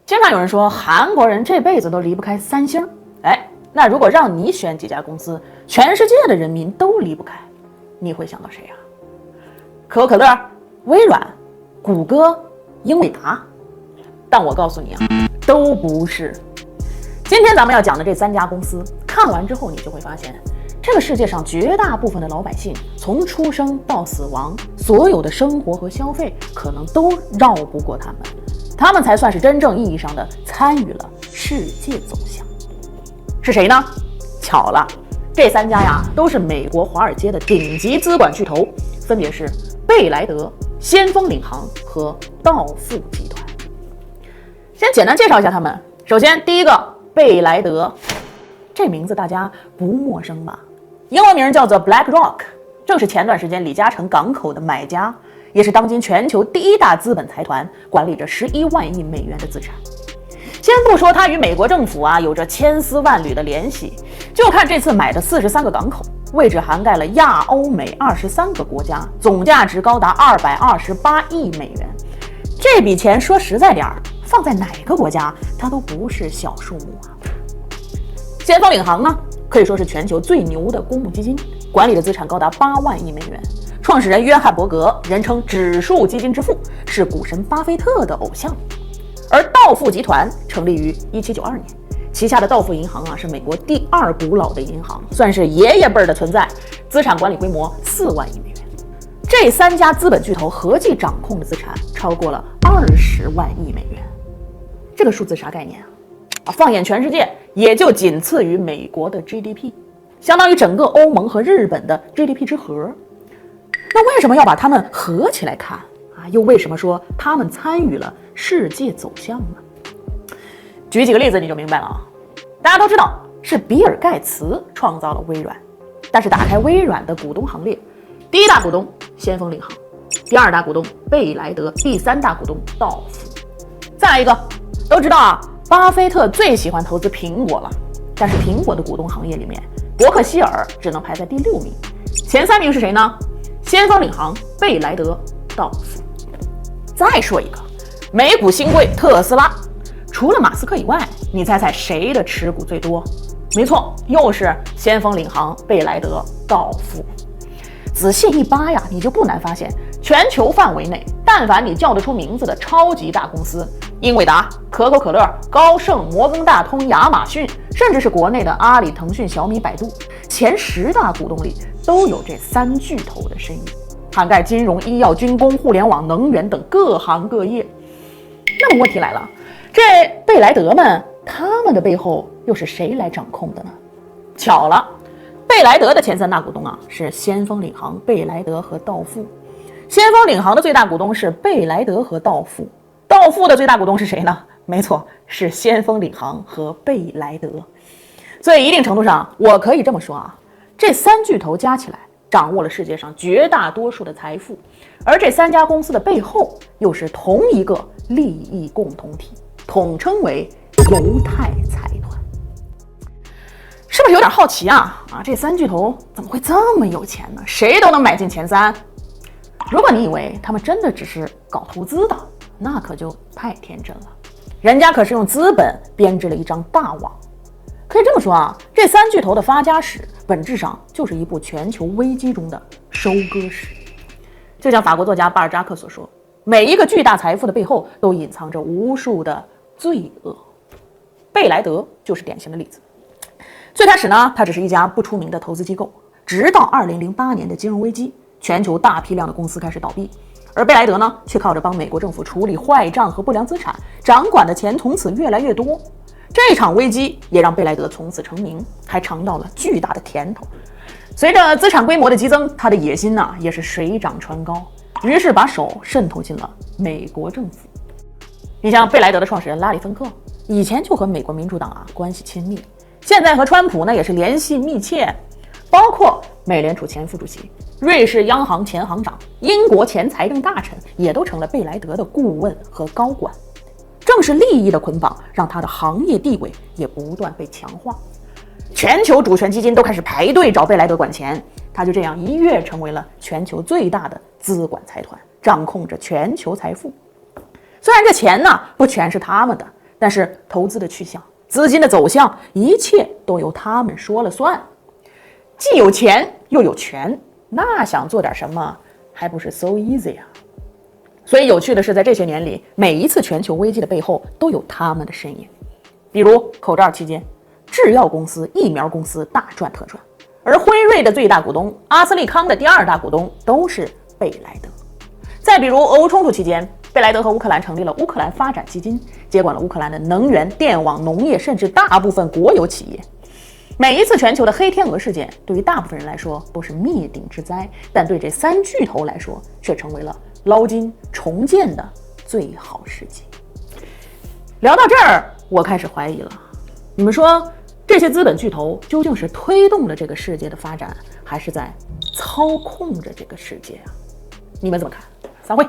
经常有人说韩国人这辈子都离不开三星，那如果让你选几家公司，全世界的人民都离不开，你会想到谁啊？可口可乐、微软、谷歌、英伟达？但我告诉你啊，都不是。今天咱们要讲的这3家公司，看完之后你就会发现，这个世界上绝大部分的老百姓，从出生到死亡，所有的生活和消费可能都绕不过他们，他们才算是真正意义上的参与了世界走向。是谁呢？巧了，这3家呀都是美国华尔街的顶级资管巨头，分别是贝莱德、先锋领航和道富集团。先简单介绍一下他们。首先，第一个贝莱德，这名字大家不陌生吧？英文名叫做 BlackRock， 正是前段时间李嘉诚港口的买家，也是当今全球第1大资本财团，管理着11万亿美元的资产。先不说它与美国政府有着千丝万缕的联系，就看这次买的43个港口，位置涵盖了亚欧美23个国家，总价值高达228亿美元。这笔钱说实在点儿，放在哪个国家它都不是小数目啊。先锋领航呢，可以说是全球最牛的公募基金，管理的资产高达8万亿美元。创始人约翰伯格人称指数基金之父，是股神巴菲特的偶像。而道富集团成立于1792年，旗下的道富银行是美国第2古老的银行，算是爷爷辈的存在，资产管理规模4万亿美元。这3家资本巨头合计掌控的资产超过了20万亿美元，这个数字啥概念啊？放眼全世界，也就仅次于美国的 GDP， 相当于整个欧盟和日本的 GDP 之和。那为什么要把它们合起来看啊？又为什么说他们参与了世界走向呢？举几个例子你就明白了啊。大家都知道是比尔盖茨创造了微软，但是打开微软的股东行列，第1大股东先锋领航，第2大股东贝莱德，第3大股东道富。再来一个，都知道巴菲特最喜欢投资苹果了，但是苹果的股东行业里面，伯克希尔只能排在第6名，前3名是谁呢？先锋领航、贝莱德、道富。再说一个，美股新贵特斯拉，除了马斯克以外，你猜猜谁的持股最多？没错，又是先锋领航、贝莱德、道富。仔细一扒呀，你就不难发现，全球范围内，但凡你叫得出名字的超级大公司，英伟达、可口可乐、高盛、摩根大通、亚马逊，甚至是国内的阿里、腾讯、小米、百度，前10大股东里都有这3巨头的身影，涵盖金融、医药、军工、互联网、能源等各行各业。那么问题来了，这贝莱德们，他们的背后又是谁来掌控的呢？巧了，贝莱德的前3大股东是先锋领航、贝莱德和道富。先锋领航的最大股东是贝莱德和道富，道富的最大股东是谁呢？没错，是先锋领航和贝莱德。所以一定程度上，我可以这么说这3巨头加起来掌握了世界上绝大多数的财富，而这3家公司的背后又是同一个利益共同体，统称为犹太财团。是不是有点好奇这3巨头怎么会这么有钱呢？谁都能买进前3。如果你以为他们真的只是搞投资的，那可就太天真了。人家可是用资本编织了一张大网。可以这么说这3巨头的发家史本质上就是一部全球危机中的收割史。就像法国作家巴尔扎克所说，每一个巨大财富的背后都隐藏着无数的罪恶。贝莱德就是典型的例子。最开始呢，它只是一家不出名的投资机构，直到2008年的金融危机，全球大批量的公司开始倒闭，而贝莱德呢，却靠着帮美国政府处理坏账和不良资产，掌管的钱从此越来越多。这场危机也让贝莱德从此成名，还尝到了巨大的甜头。随着资产规模的激增，他的野心也是水涨船高，于是把手渗透进了美国政府。你像贝莱德的创始人拉里·芬克，以前就和美国民主党关系亲密，现在和川普呢也是联系密切，包括美联储前副主席、瑞士央行前行长、英国前财政大臣也都成了贝莱德的顾问和高管。正是利益的捆绑，让他的行业地位也不断被强化。全球主权基金都开始排队找贝莱德管钱，他就这样一跃成为了全球最大的资管财团，掌控着全球财富。虽然这钱呢不全是他们的，但是投资的去向、资金的走向，一切都由他们说了算。既有钱又有权，那想做点什么还不是 so easy 啊？所以有趣的是，在这些年里，每一次全球危机的背后都有他们的身影。比如口罩期间，制药公司、疫苗公司大赚特赚，而辉瑞的最大股东、阿斯利康的第二大股东都是贝莱德。再比如俄乌冲突期间，贝莱德和乌克兰成立了乌克兰发展基金，接管了乌克兰的能源、电网、农业，甚至大部分国有企业。每一次全球的黑天鹅事件，对于大部分人来说都是灭顶之灾，但对这三巨头来说，却成为了捞金重建的最好时机。聊到这儿，我开始怀疑了，你们说这些资本巨头究竟是推动了这个世界的发展，还是在操控着这个世界啊？你们怎么看？散会。